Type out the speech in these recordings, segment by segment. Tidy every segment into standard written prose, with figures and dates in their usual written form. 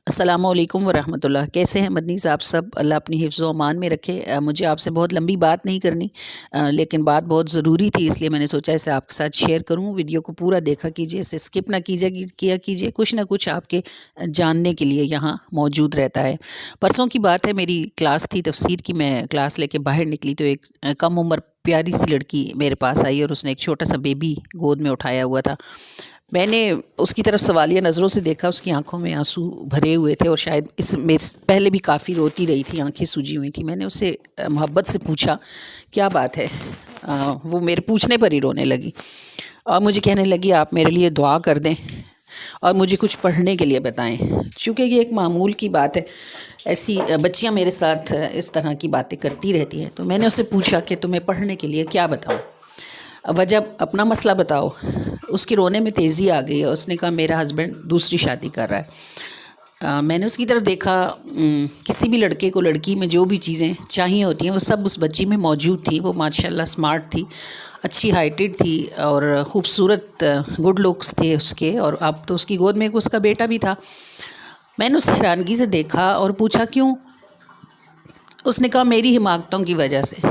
السلام علیکم ورحمۃ اللہ۔ کیسے ہیں مدنی صاحب؟ سب اللہ اپنی حفظ و امان میں رکھے۔ مجھے آپ سے بہت لمبی بات نہیں کرنی، لیکن بات بہت ضروری تھی، اس لیے میں نے سوچا اسے آپ کے ساتھ شیئر کروں۔ ویڈیو کو پورا دیکھا کیجیے، اسے اسکپ نہ کیا کیجیے، کچھ نہ کچھ آپ کے جاننے کے لیے یہاں موجود رہتا ہے۔ پرسوں کی بات ہے، میری کلاس تھی تفسیر کی، میں کلاس لے کے باہر نکلی تو ایک کم عمر پیاری سی لڑکی میرے پاس آئی اور اس نے ایک چھوٹا سا بیبی گود میں اٹھایا ہوا تھا۔ میں نے اس کی طرف سوالیہ نظروں سے دیکھا، اس کی آنکھوں میں آنسو بھرے ہوئے تھے اور شاید اس میں پہلے بھی کافی روتی رہی تھی، آنکھیں سوجی ہوئی تھیں۔ میں نے اس سے محبت سے پوچھا کیا بات ہے؟ وہ میرے پوچھنے پر ہی رونے لگی اور مجھے کہنے لگی آپ میرے لیے دعا کر دیں اور مجھے کچھ پڑھنے کے لیے بتائیں۔ چونکہ یہ ایک معمول کی بات ہے، ایسی بچیاں میرے ساتھ اس طرح کی باتیں کرتی رہتی ہیں، تو میں نے اس سے پوچھا کہ تمہیں پڑھنے کے لیے کیا بتاؤں، وجہ اپنا مسئلہ بتاؤ۔ اس کے رونے میں تیزی آ گئی اور اس نے کہا میرا ہسبینڈ دوسری شادی کر رہا ہے۔ میں نے اس کی طرف دیکھا، کسی بھی لڑکے کو لڑکی میں جو بھی چیزیں چاہیے ہوتی ہیں وہ سب اس بچی میں موجود تھی۔ وہ ماشاءاللہ اسمارٹ تھی، اچھی ہائٹڈ تھی اور خوبصورت گڈ لکس تھے اس کے، اور اب تو اس کی گود میں اس کا بیٹا بھی تھا۔ میں نے اسے حیرانگی سے دیکھا اور پوچھا کیوں؟ اس نے کہا میری حماقتوں کی وجہ سے۔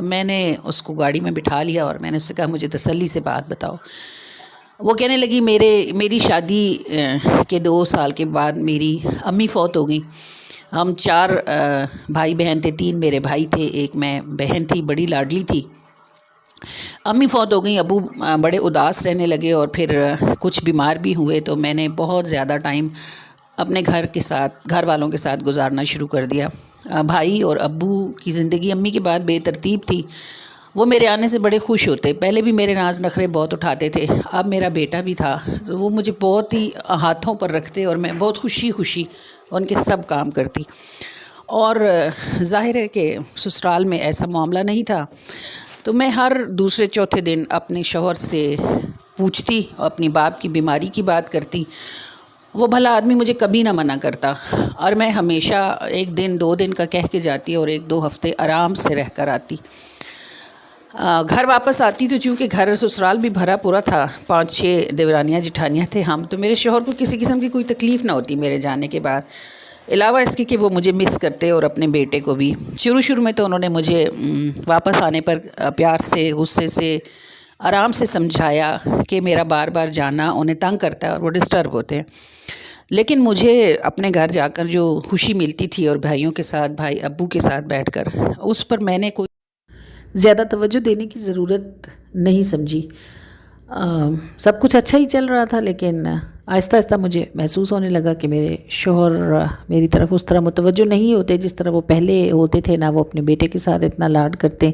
میں نے اس کو گاڑی میں بٹھا لیا اور میں نے اس سے کہا مجھے تسلی سے بات بتاؤ۔ وہ کہنے لگی میری شادی کے 2 سال کے بعد میری امی فوت ہو گئیں۔ ہم 4 بھائی بہن تھے، 3 میرے بھائی تھے، ایک میں بہن تھی، بڑی لاڈلی تھی۔ امی فوت ہو گئیں، ابو بڑے اداس رہنے لگے اور پھر کچھ بیمار بھی ہوئے، تو میں نے بہت زیادہ ٹائم اپنے گھر والوں کے ساتھ گزارنا شروع کر دیا۔ بھائی اور ابو کی زندگی امی کے بعد بے ترتیب تھی۔ وہ میرے آنے سے بڑے خوش ہوتے، پہلے بھی میرے ناز نخرے بہت اٹھاتے تھے، اب میرا بیٹا بھی تھا تو وہ مجھے بہت ہی ہاتھوں پر رکھتے اور میں بہت خوشی ان کے سب کام کرتی۔ اور ظاہر ہے کہ سسرال میں ایسا معاملہ نہیں تھا، تو میں ہر دوسرے چوتھے دن اپنے شوہر سے پوچھتی اور اپنی باپ کی بیماری کی بات کرتی۔ وہ بھلا آدمی مجھے کبھی نہ منع کرتا اور میں ہمیشہ 1 دن 2 دن کا کہہ کے جاتی اور 1-2 ہفتے آرام سے رہ کر آتی۔ گھر واپس آتی تو چونکہ گھر سسرال بھی بھرا پورا تھا، 5-6 دیورانیاں جٹھانیاں تھے ہم، تو میرے شوہر کو کسی قسم کی کوئی تکلیف نہ ہوتی میرے جانے کے بعد، علاوہ اس کے کہ وہ مجھے مس کرتے اور اپنے بیٹے کو بھی۔ شروع میں تو انہوں نے مجھے واپس آنے پر پیار سے غصے سے آرام سے سمجھایا کہ میرا بار بار جانا انہیں تنگ کرتا ہے اور وہ ڈسٹرب ہوتے ہیں، لیکن مجھے اپنے گھر جا کر جو خوشی ملتی تھی اور بھائیوں کے ساتھ، بھائی ابو کے ساتھ بیٹھ کر، اس پر میں نے کوئی زیادہ توجہ دینے کی ضرورت نہیں سمجھی۔ سب کچھ اچھا ہی چل رہا تھا، لیکن آہستہ آہستہ مجھے محسوس ہونے لگا کہ میرے شوہر میری طرف اس طرح متوجہ نہیں ہوتے جس طرح وہ پہلے ہوتے تھے، نہ وہ اپنے بیٹے کے ساتھ اتنا لاڈ کرتے۔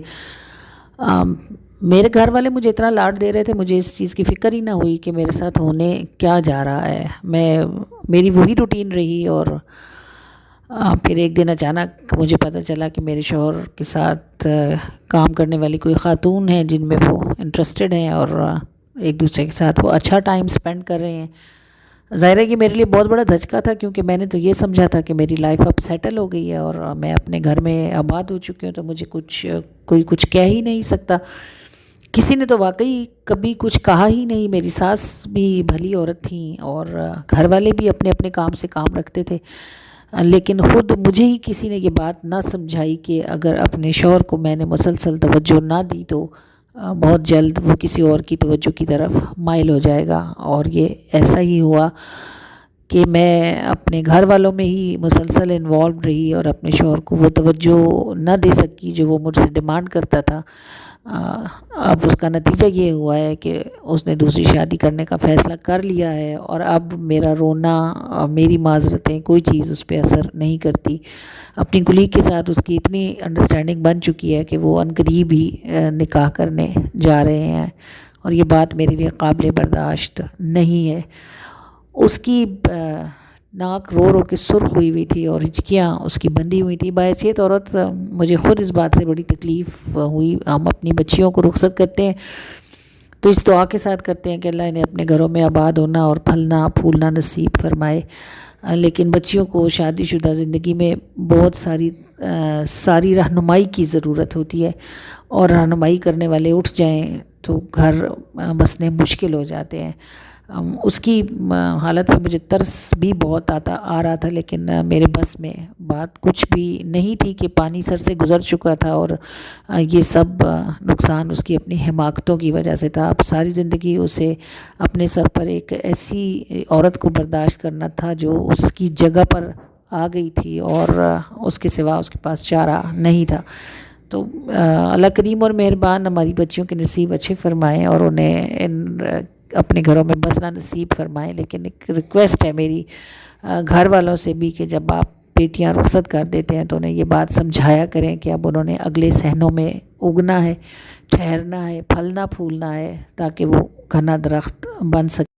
میرے گھر والے مجھے اتنا لاڈ دے رہے تھے، مجھے اس چیز کی فکر ہی نہ ہوئی کہ میرے ساتھ ہونے کیا جا رہا ہے۔ میری وہی روٹین رہی اور پھر ایک دن اچانک مجھے پتہ چلا کہ میرے شوہر کے ساتھ کام کرنے والی کوئی خاتون ہیں جن میں وہ انٹرسٹڈ ہیں اور ایک دوسرے کے ساتھ وہ اچھا ٹائم سپینڈ کر رہے ہیں۔ ظاہر ہے کہ میرے لیے بہت بڑا دھچکا تھا، کیونکہ میں نے تو یہ سمجھا تھا کہ میری لائف اب سیٹل ہو گئی ہے اور میں اپنے گھر میں آباد ہو چکی ہوں، تو مجھے کوئی کچھ کہہ ہی نہیں سکتا۔ کسی نے تو واقعی کبھی کچھ کہا ہی نہیں۔ میری ساس بھی بھلی عورت تھیں اور گھر والے بھی اپنے اپنے کام سے کام رکھتے تھے، لیکن خود مجھے ہی کسی نے یہ بات نہ سمجھائی کہ اگر اپنے شوہر کو میں نے مسلسل توجہ نہ دی تو بہت جلد وہ کسی اور کی توجہ کی طرف مائل ہو جائے گا۔ اور یہ ایسا ہی ہوا کہ میں اپنے گھر والوں میں ہی مسلسل انوالو رہی اور اپنے شوہر کو وہ توجہ نہ دے سکی جو وہ مجھ سے ڈیمانڈ کرتا تھا۔ اب اس کا نتیجہ یہ ہوا ہے کہ اس نے دوسری شادی کرنے کا فیصلہ کر لیا ہے اور اب میرا رونا، میری معذرتیں، کوئی چیز اس پہ اثر نہیں کرتی۔ اپنی کلیگ کے ساتھ اس کی اتنی انڈرسٹینڈنگ بن چکی ہے کہ وہ عنقریب ہی نکاح کرنے جا رہے ہیں اور یہ بات میرے لیے قابل برداشت نہیں ہے۔ اس کی ناک رو رو کے سرخ ہوئی ہوئی تھی اور ہچکیاں اس کی بندھی ہوئی تھی۔ بحیثیت عورت مجھے خود اس بات سے بڑی تکلیف ہوئی۔ ہم اپنی بچیوں کو رخصت کرتے ہیں تو اس دعا کے ساتھ کرتے ہیں کہ اللہ انہیں اپنے گھروں میں آباد ہونا اور پھلنا پھولنا نصیب فرمائے، لیکن بچیوں کو شادی شدہ زندگی میں بہت ساری رہنمائی کی ضرورت ہوتی ہے، اور رہنمائی کرنے والے اٹھ جائیں تو گھر بسنے مشکل ہو جاتے ہیں۔ اس کی حالت میں مجھے ترس بھی بہت آ رہا تھا، لیکن میرے بس میں بات کچھ بھی نہیں تھی کہ پانی سر سے گزر چکا تھا، اور یہ سب نقصان اس کی اپنی حماقتوں کی وجہ سے تھا۔ اب ساری زندگی اسے اپنے سر پر ایک ایسی عورت کو برداشت کرنا تھا جو اس کی جگہ پر آ گئی تھی، اور اس کے سوا اس کے پاس چارہ نہیں تھا۔ تو اللہ کریم اور مہربان ہماری بچیوں کے نصیب اچھے فرمائیں، اور انہیں اپنے گھروں میں بسنا نصیب فرمائیں۔ لیکن ایک ریکویسٹ ہے میری گھر والوں سے بھی کہ جب آپ بیٹیاں رخصت کر دیتے ہیں تو انہیں یہ بات سمجھایا کریں کہ اب انہوں نے اگلے صحنوں میں اگنا ہے، ٹھہرنا ہے، پھلنا پھولنا ہے، تاکہ وہ گھنا درخت بن سکے۔